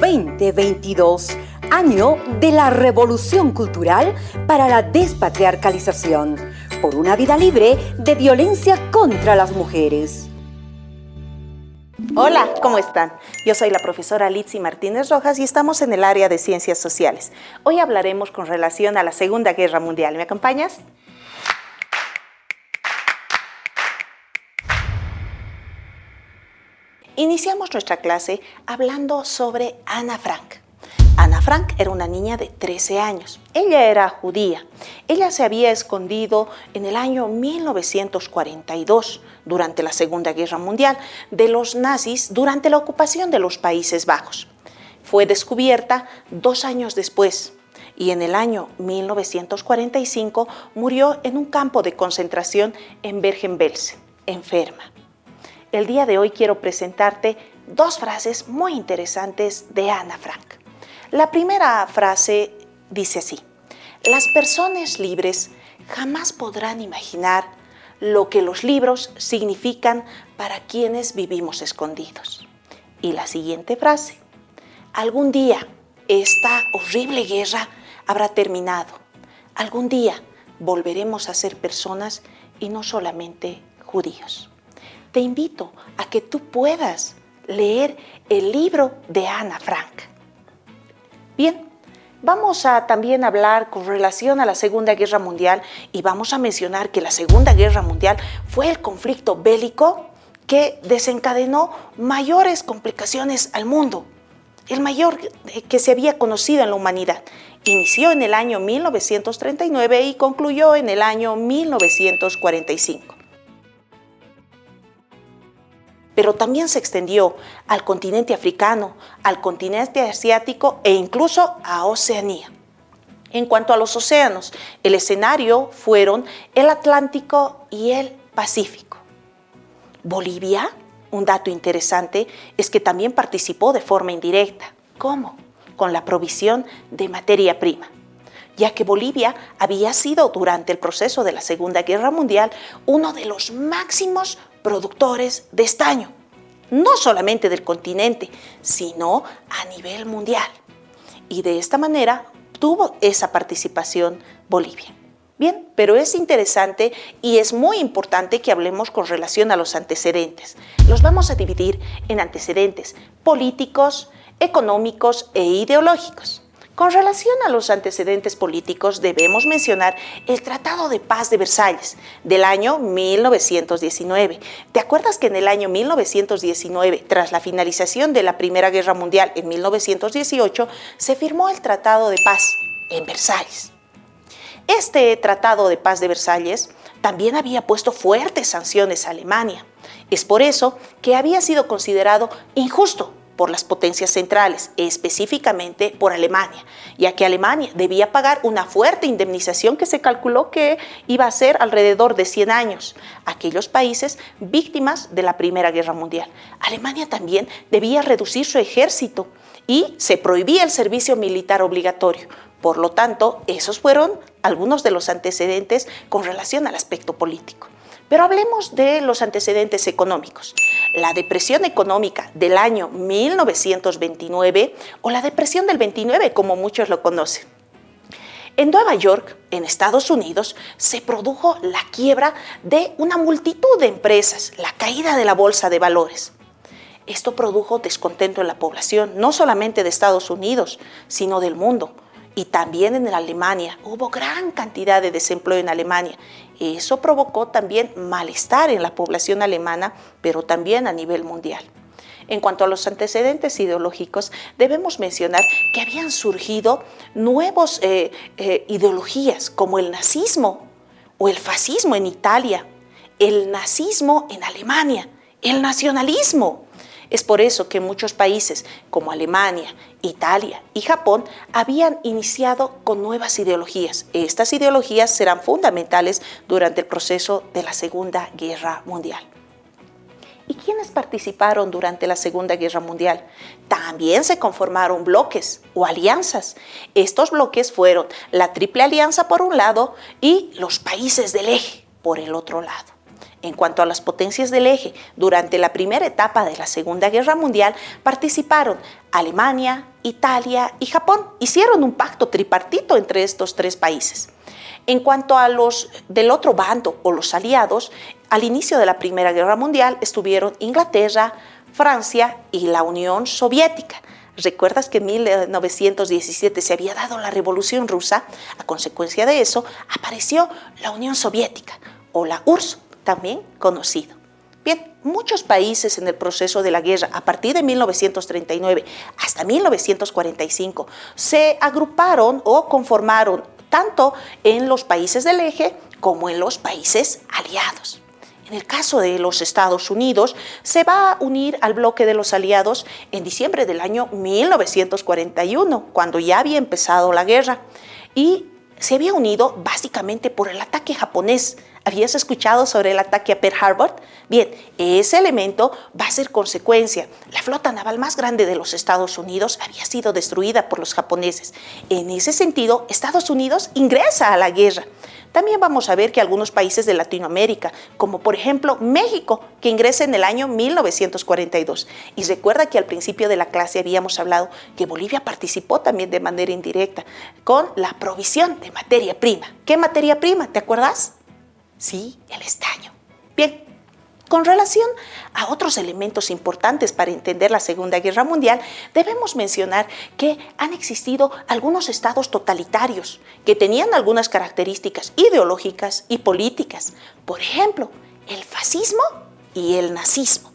2022, año de la Revolución Cultural para la Despatriarcalización, por una vida libre de violencia contra las mujeres. Hola, ¿cómo están? Yo soy la profesora Litzy Martínez Rojas y estamos en el área de Ciencias Sociales. Hoy hablaremos con relación a la Segunda Guerra Mundial. ¿Me acompañas? Iniciamos nuestra clase hablando sobre Ana Frank. Ana Frank era una niña de 13 años. Ella era judía. Ella se había escondido en el año 1942, durante la Segunda Guerra Mundial, de los nazis durante la ocupación de los Países Bajos. Fue descubierta 2 años después y en el año 1945 murió en un campo de concentración en Bergen-Belsen, enferma. El día de hoy quiero presentarte 2 frases muy interesantes de Ana Frank. La primera frase dice así: las personas libres jamás podrán imaginar lo que los libros significan para quienes vivimos escondidos. Y la siguiente frase: algún día esta horrible guerra habrá terminado. Algún día volveremos a ser personas y no solamente judíos. Te invito a que tú puedas leer el libro de Ana Frank. Bien, vamos a también hablar con relación a la Segunda Guerra Mundial y vamos a mencionar que la Segunda Guerra Mundial fue el conflicto bélico que desencadenó mayores complicaciones al mundo, el mayor que se había conocido en la humanidad. Inició en el año 1939 y concluyó en el año 1945. Pero también se extendió al continente africano, al continente asiático e incluso a Oceanía. En cuanto a los océanos, el escenario fueron el Atlántico y el Pacífico. Bolivia, un dato interesante, es que también participó de forma indirecta. ¿Cómo? Con la provisión de materia prima, ya que Bolivia había sido durante el proceso de la Segunda Guerra Mundial uno de los máximos productores de estaño, no solamente del continente, sino a nivel mundial. Y de esta manera tuvo esa participación Bolivia. Bien, pero es interesante y es muy importante que hablemos con relación a los antecedentes. Los vamos a dividir en antecedentes políticos, económicos e ideológicos. Con relación a los antecedentes políticos, debemos mencionar el Tratado de Paz de Versalles del año 1919. ¿Te acuerdas que en el año 1919, tras la finalización de la Primera Guerra Mundial en 1918, se firmó el Tratado de Paz en Versalles? Este Tratado de Paz de Versalles también había puesto fuertes sanciones a Alemania. Es por eso que había sido considerado injusto por las potencias centrales, específicamente por Alemania, ya que Alemania debía pagar una fuerte indemnización que se calculó que iba a ser alrededor de 100 años a aquellos países víctimas de la Primera Guerra Mundial. Alemania también debía reducir su ejército y se prohibía el servicio militar obligatorio. Por lo tanto, esos fueron algunos de los antecedentes con relación al aspecto político. Pero hablemos de los antecedentes económicos. La depresión económica del año 1929 o la depresión del 29, como muchos lo conocen. En Nueva York, en Estados Unidos, se produjo la quiebra de una multitud de empresas, la caída de la bolsa de valores. Esto produjo descontento en la población, no solamente de Estados Unidos, sino del mundo. Y también en Alemania, hubo gran cantidad de desempleo en Alemania. Eso provocó también malestar en la población alemana, pero también a nivel mundial. En cuanto a los antecedentes ideológicos, debemos mencionar que habían surgido nuevas ideologías como el nazismo o el fascismo en Italia, el nazismo en Alemania, el nacionalismo. Es por eso que muchos países como Alemania, Italia y Japón habían iniciado con nuevas ideologías. Estas ideologías serán fundamentales durante el proceso de la Segunda Guerra Mundial. ¿Y quiénes participaron durante la Segunda Guerra Mundial? También se conformaron bloques o alianzas. Estos bloques fueron la Triple Alianza por un lado y los países del Eje por el otro lado. En cuanto a las potencias del eje, durante la primera etapa de la Segunda Guerra Mundial participaron Alemania, Italia y Japón. Hicieron un pacto tripartito entre estos tres países. En cuanto a los del otro bando o los aliados, al inicio de la Primera Guerra Mundial estuvieron Inglaterra, Francia y la Unión Soviética. ¿Recuerdas que en 1917 se había dado la Revolución Rusa? A consecuencia de eso, apareció la Unión Soviética, o la URSS, también conocido. Bien, muchos países en el proceso de la guerra, a partir de 1939 hasta 1945, se agruparon o conformaron tanto en los países del eje como en los países aliados. En el caso de los Estados Unidos, se va a unir al bloque de los aliados en diciembre del año 1941, cuando ya había empezado la guerra, y se había unido básicamente por el ataque japonés. ¿Habías escuchado sobre el ataque a Pearl Harbor? Bien, ese elemento va a ser consecuencia. La flota naval más grande de los Estados Unidos había sido destruida por los japoneses. En ese sentido, Estados Unidos ingresa a la guerra. También vamos a ver que algunos países de Latinoamérica, como por ejemplo México, que ingresa en el año 1942. Y recuerda que al principio de la clase habíamos hablado que Bolivia participó también de manera indirecta con la provisión de materia prima. ¿Qué materia prima? ¿Te acuerdas? Sí, el estaño. Bien, con relación a otros elementos importantes para entender la Segunda Guerra Mundial, debemos mencionar que han existido algunos estados totalitarios que tenían algunas características ideológicas y políticas. Por ejemplo, el fascismo y el nazismo.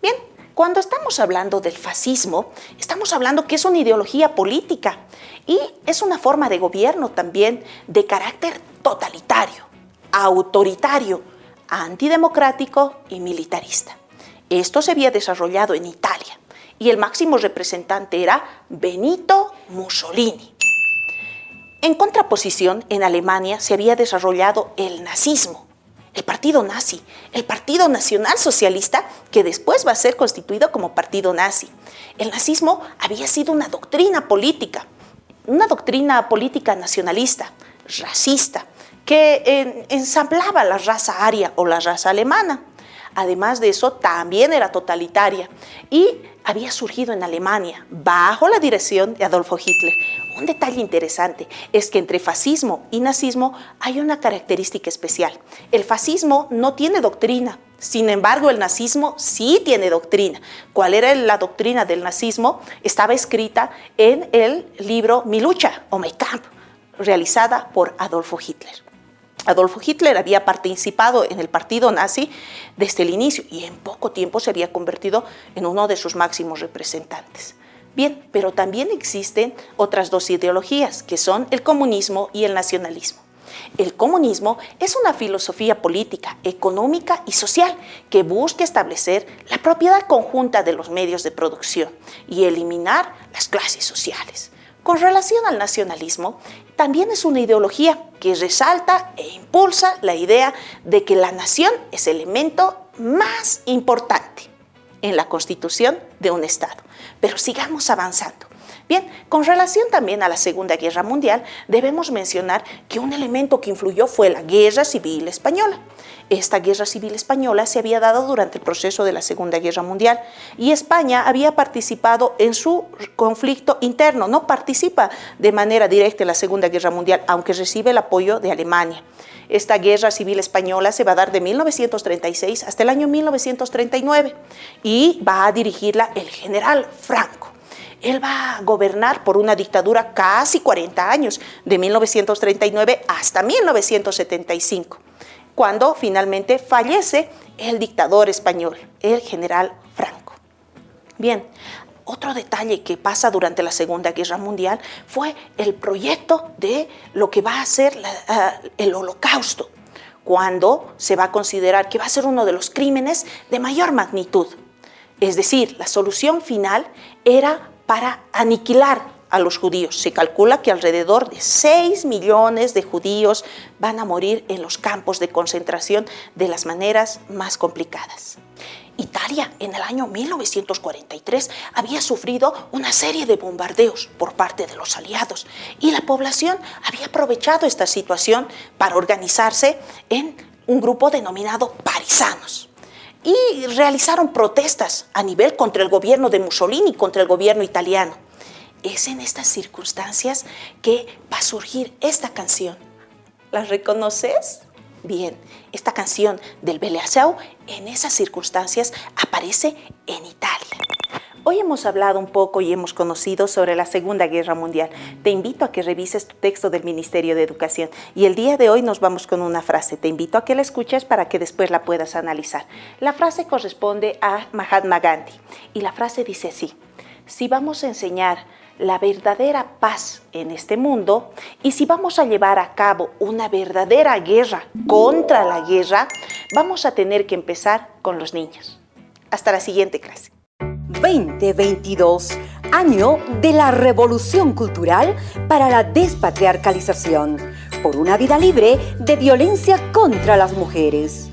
Bien, cuando estamos hablando del fascismo, estamos hablando que es una ideología política y es una forma de gobierno también de carácter totalitario, autoritario, antidemocrático y militarista. Esto se había desarrollado en Italia y el máximo representante era Benito Mussolini. En contraposición, en Alemania se había desarrollado el nazismo, el partido nazi, el Partido Nacional Socialista, que después va a ser constituido como partido nazi. El nazismo había sido una doctrina política nacionalista, racista, que ensamblaba la raza aria o la raza alemana. Además de eso, también era totalitaria y había surgido en Alemania bajo la dirección de Adolfo Hitler. Un detalle interesante es que entre fascismo y nazismo hay una característica especial. El fascismo no tiene doctrina, sin embargo el nazismo sí tiene doctrina. ¿Cuál era la doctrina del nazismo? Estaba escrita en el libro Mi lucha o Mein Kampf, realizada por Adolfo Hitler. Adolfo Hitler había participado en el partido nazi desde el inicio y en poco tiempo se había convertido en uno de sus máximos representantes. Bien, pero también existen otras dos ideologías, que son el comunismo y el nacionalismo. El comunismo es una filosofía política, económica y social que busca establecer la propiedad conjunta de los medios de producción y eliminar las clases sociales. Con relación al nacionalismo, también es una ideología que resalta e impulsa la idea de que la nación es el elemento más importante en la constitución de un Estado. Pero sigamos avanzando. Bien, con relación también a la Segunda Guerra Mundial, debemos mencionar que un elemento que influyó fue la Guerra Civil Española. Esta Guerra Civil Española se había dado durante el proceso de la Segunda Guerra Mundial y España había participado en su conflicto interno. No participa de manera directa en la Segunda Guerra Mundial, aunque recibe el apoyo de Alemania. Esta Guerra Civil Española se va a dar de 1936 hasta el año 1939 y va a dirigirla el general Franco. Él va a gobernar por una dictadura casi 40 años, de 1939 hasta 1975, cuando finalmente fallece el dictador español, el general Franco. Bien, otro detalle que pasa durante la Segunda Guerra Mundial fue el proyecto de lo que va a ser el Holocausto, cuando se va a considerar que va a ser uno de los crímenes de mayor magnitud. Es decir, la solución final era para aniquilar a los judíos. Se calcula que alrededor de 6 millones de judíos van a morir en los campos de concentración de las maneras más complicadas. Italia, en el año 1943, había sufrido una serie de bombardeos por parte de los aliados y la población había aprovechado esta situación para organizarse en un grupo denominado parisanos y realizaron protestas a nivel contra el gobierno de Mussolini, contra el gobierno italiano. Es en estas circunstancias que va a surgir esta canción. ¿La reconoces? Bien, esta canción del Bella Ciao en esas circunstancias aparece en Italia. Hoy hemos hablado un poco y hemos conocido sobre la Segunda Guerra Mundial. Te invito a que revises tu texto del Ministerio de Educación y el día de hoy nos vamos con una frase. Te invito a que la escuches para que después la puedas analizar. La frase corresponde a Mahatma Gandhi y la frase dice así: si vamos a enseñar la verdadera paz en este mundo y si vamos a llevar a cabo una verdadera guerra contra la guerra, vamos a tener que empezar con los niños. Hasta la siguiente clase. 2022, año de la revolución cultural para la despatriarcalización, por una vida libre de violencia contra las mujeres.